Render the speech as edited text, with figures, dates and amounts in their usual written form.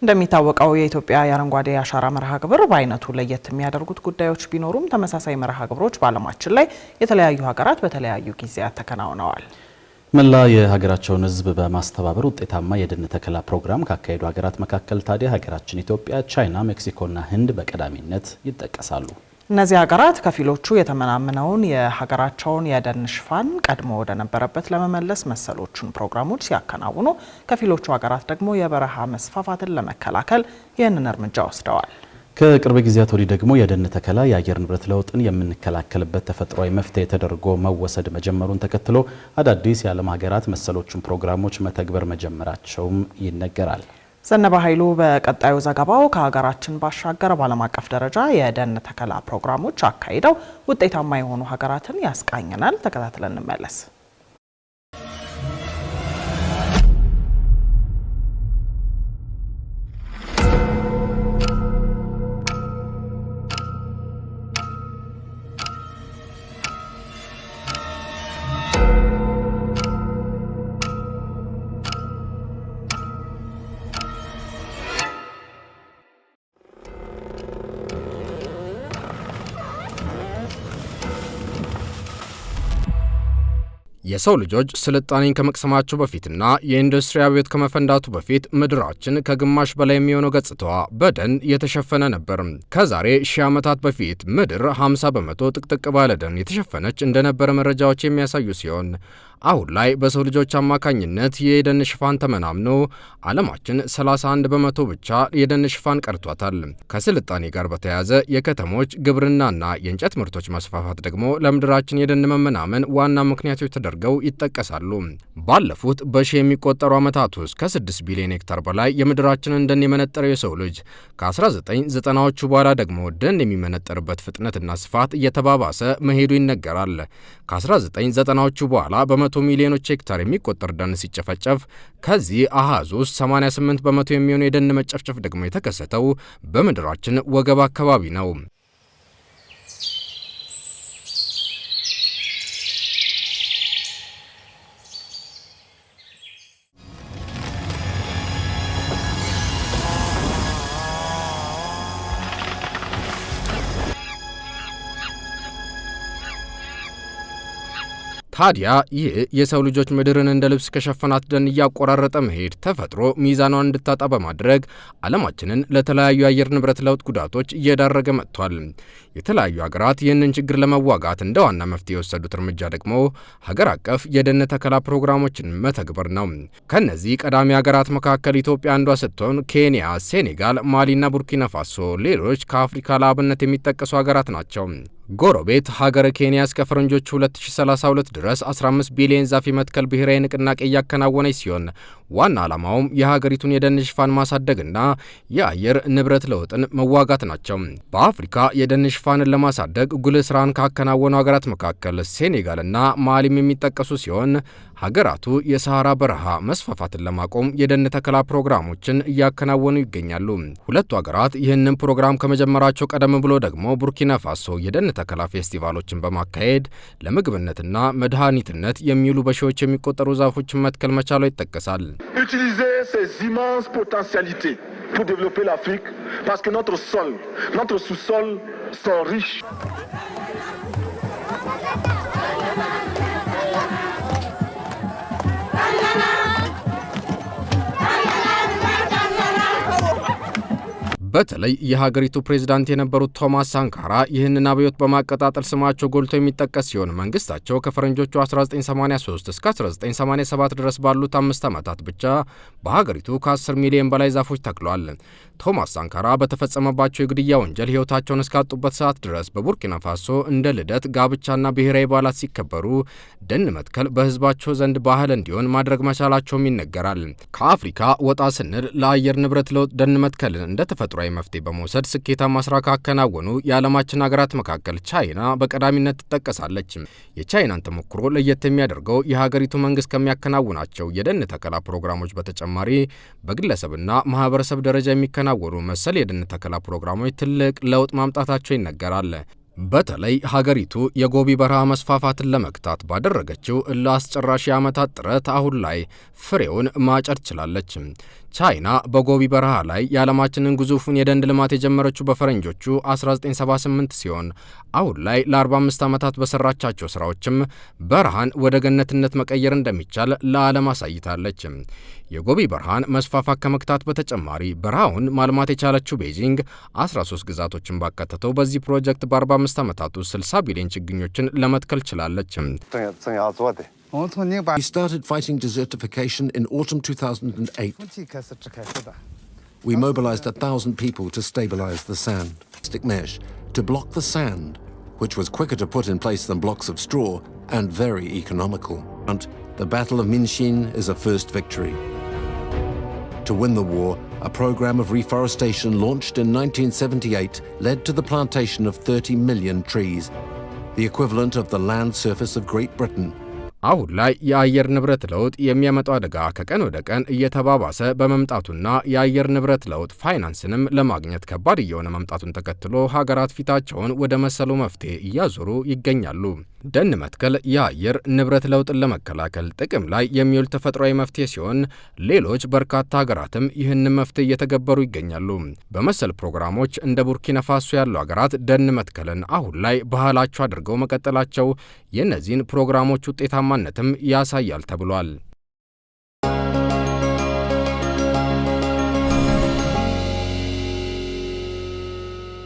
እንደሚታወቀው የኢትዮጵያ የአረንጓዴ አሻራ መርሃ ግብር በአይነቱ ለየት የሚያደርጉት ጉዳዮች ቢኖሩም ተመሳሳይ መርሃ ግብሮች በዓለማችን ላይ የተለያዩ ሀገራት በተለያዩ ጊዜያት ተከናውነዋል። መላ የሀገራቸውን ሕዝብ በማስተባበር ውጤታማ የደን ተከላ ፕሮግራም ካካሄዱ ሀገራት መካከል ታዲያ ሀገራችን ኢትዮጵያ፣ ቻይና፣ ሜክሲኮና ህንድ በቀዳሚነት ይጠቀሳሉ። እነዚህ ሀገራት ከፊሎቹ የተመናመነውን የሀገራቸውን የደን ሽፋን ቀድሞ ወደ ነበረበት ለመመለስ መሰሎቹን ፕሮግራሞች ሲያከናውኑ፣ ከፊሎቹ ሀገራት ደግሞ የበረሃ መስፋፋትን ለመከላከል ይህንን እርምጃ ወስደዋል። ከቅርብ ጊዜያት ወዲህ ደግሞ የደን ተከላ የአየር ንብረት ለውጥን የምንከላከልበት ተፈጥሯዊ መፍትሄ ተደርጎ መወሰድ መጀመሩን ተከትሎ አዳዲስ የዓለም ሀገራት መሰሎቹን ፕሮግራሞች መተግበር መጀመራቸውም ይነገራል። ዘነበ ኃይሉ በቀጣዩ ዘገባው ከሀገራችን ባሻገር በዓለም አቀፍ ደረጃ የደን ተከላ ፕሮግራሞች አካሂደው ውጤታማ የሆኑ ሀገራትን ያስቃኘናል። ተከታትለን እንመለስ። የሰው ልጆች ስልጣኔን ከመቅሰማቸው በፊትና የኢንዱስትሪ አብዮት ከመፈንዳቱ በፊት ምድራችን ከግማሽ በላይ የሚሆነው ገጽታዋ በደን የተሸፈነ ነበር። ከዛሬ ሺህ ዓመታት በፊት ምድር 50 በመቶ ጥቅጥቅ ባለ ደን የተሸፈነች እንደነበረ መረጃዎች የሚያሳዩ ሲሆን አሁን ላይ በሰው ልጆች አማካኝነት የደን ሽፋን ተመናምኖ ዓለማችን 31 በመቶ ብቻ የደን ሽፋን ቀርቷታል። ከስልጣኔ ጋር በተያያዘ የከተሞች ግብርናና የእንጨት ምርቶች መስፋፋት ደግሞ ለምድራችን የደን መመናመን ዋና ምክንያቶች ተደርገው ይጠቀሳሉ። ባለፉት በሺህ የሚቆጠሩ ዓመታት ውስጥ ከ6 ቢሊዮን ሄክታር በላይ የምድራችንን ደን የመነጠረው የሰው ልጅ ከ1990ዎቹ በኋላ ደግሞ ደን የሚመነጠርበት ፍጥነትና ስፋት እየተባባሰ መሄዱ ይነገራል። ከ1990ዎቹ በኋላ በመቶ ሚሊዮኖች ሄክታር የሚቆጠር ደን ሲጨፈጨፍ ከዚህ አሃዝ ውስጥ 88 በመቶ የሚሆነው የደን መጨፍጨፍ ደግሞ የተከሰተው በምድራችን ወገብ አካባቢ ነው። ታዲያ ይህ የሰው ልጆች ምድርን እንደ ልብስ ከሸፈናት ደን እያቆራረጠ መሄድ ተፈጥሮ ሚዛኗን እንድታጣ በማድረግ ዓለማችንን ለተለያዩ የአየር ንብረት ለውጥ ጉዳቶች እየዳረገ መጥቷል። የተለያዩ ሀገራት ይህንን ችግር ለመዋጋት እንደ ዋና መፍትሄ የወሰዱት እርምጃ ደግሞ ሀገር አቀፍ የደን ተከላ ፕሮግራሞችን መተግበር ነው። ከነዚህ ቀዳሚ ሀገራት መካከል ኢትዮጵያ አንዷ ስትሆን ኬንያ፣ ሴኔጋል፣ ማሊና ቡርኪና ፋሶ ሌሎች ከአፍሪካ ለአብነት የሚጠቀሱ ሀገራት ናቸው። ጎረቤት ሀገረ ኬንያ እስከ ፈረንጆቹ 2032 ድረስ 15 ቢሊዮን ዛፍ መትከል ብሔራዊ ንቅናቄ እያከናወነች ሲሆን ዋና ዓላማውም የሀገሪቱን የደን ሽፋን ማሳደግና የአየር ንብረት ለውጥን መዋጋት ናቸው። በአፍሪካ የደን ሽፋንን ለማሳደግ ጉልህ ስራን ካከናወኑ ሀገራት መካከል ሴኔጋልና ማሊም የሚጠቀሱ ሲሆን ሀገራቱ የሰሃራ በረሃ መስፋፋትን ለማቆም የደን ተከላ ፕሮግራሞችን እያከናወኑ ይገኛሉ። ሁለቱ ሀገራት ይህንን ፕሮግራም ከመጀመራቸው ቀደም ብሎ ደግሞ ቡርኪና ፋሶ የደን ተከላ ፌስቲቫሎችን በማካሄድ ለምግብነትና መድኃኒትነት የሚውሉ በሺዎች የሚቆጠሩ ዛፎችን መትከል መቻሏ ይጠቀሳል። Utiliser ces immenses potentialités pour développer l'Afrique parce que notre sous-sol sont riches. በተለይ የሀገሪቱ ፕሬዝዳንት የነበሩት ቶማስ ሳንካራ ይህንን አብዮት በማቀጣጠል ስማቸው ጎልቶ የሚጠቀስ ሲሆን መንግስታቸው ከፈረንጆቹ 1983 እስከ 1987 ድረስ ባሉት 5 ዓመታት ብቻ በሀገሪቱ ከ10 ሚሊዮን በላይ ዛፎች ተክሏል። ቶማስ ሳንካራ በተፈጸመባቸው የግድያ ወንጀል ሕይወታቸውን እስካጡበት ሰዓት ድረስ በቡርኪና ፋሶ እንደ ልደት፣ ጋብቻና ብሔራዊ በዓላት ሲከበሩ ደን መትከል በህዝባቸው ዘንድ ባህል እንዲሆን ማድረግ መቻላቸውም ይነገራል። ከአፍሪካ ወጣ ስንል ለአየር ንብረት ለውጥ ደን መትከልን እንደ ተፈጥሯዊ መፍትሄ በመውሰድ ስኬታማ ስራ ካከናወኑ የዓለማችን ሀገራት መካከል ቻይና በቀዳሚነት ትጠቀሳለች። የቻይናን ተሞክሮ ለየት የሚያደርገው የሀገሪቱ መንግስት ከሚያከናውናቸው የደን ተከላ ፕሮግራሞች በተጨማሪ በግለሰብና ማህበረሰብ ደረጃ የሚከናወኑ መሰል የደን ተከላ ፕሮግራሞች ትልቅ ለውጥ ማምጣታቸው ይነገራል። በተለይ ሀገሪቱ የጎቢ በረሃ መስፋፋትን ለመግታት ባደረገችው ለአስጨራሽ ዓመታት ጥረት አሁን ላይ ፍሬውን ማጨድ ችላለች። ቻይና በጎቢ በረሃ ላይ የዓለማችንን ግዙፉን የደን ልማት የጀመረችው በፈረንጆቹ 1978 ሲሆን አሁን ላይ ለ45 ዓመታት በሰራቻቸው ስራዎችም በረሃን ወደ ገነትነት መቀየር እንደሚቻል ለዓለም አሳይታለች። የጎቢ በረሃን መስፋፋት ከመግታት በተጨማሪ በረሃውን ማልማት የቻለችው ቤጂንግ 13 ግዛቶችን ባካተተው በዚህ ፕሮጀክት በ45 ዓመታት ውስጥ 60 ቢሊዮን ችግኞችን ለመትከል ችላለች። We started fighting desertification in autumn 2008. We mobilized 1,000 people to stabilize the sand. Plastic mesh to block the sand, which was quicker to put in place than blocks of straw and very economical. And the Battle of Minshin is a first victory. To win the war, a program of reforestation launched in 1978 led to the plantation of 30 million trees, the equivalent of the land surface of Great Britain. አሁን ላይ የአየር ንብረት ለውጥ የሚያመጣው አደጋ ከቀን ወደ ቀን እየተባባሰ በመምጣቱና የአየር ንብረት ለውጥ ፋይናንስንም ለማግኘት ከባድ እየሆነ መምጣቱን ተከትሎ ሀገራት ፊታቸውን ወደ መሰሉ መፍትሄ እያዞሩ ይገኛሉ። ደን መትከል የአየር ንብረት ለውጥን ለመከላከል ጥቅም ላይ የሚውል ተፈጥሯዊ መፍትሄ ሲሆን ሌሎች በርካታ ሀገራትም ይህንን መፍትሄ እየተገበሩ ይገኛሉ። በመሰል ፕሮግራሞች እንደ ቡርኪና ፋሶ ያሉ ሀገራት ደን መትከልን አሁን ላይ ባህላቸው አድርገው መቀጠላቸው የእነዚህን ፕሮግራሞች ውጤታማነትም ያሳያል ተብሏል።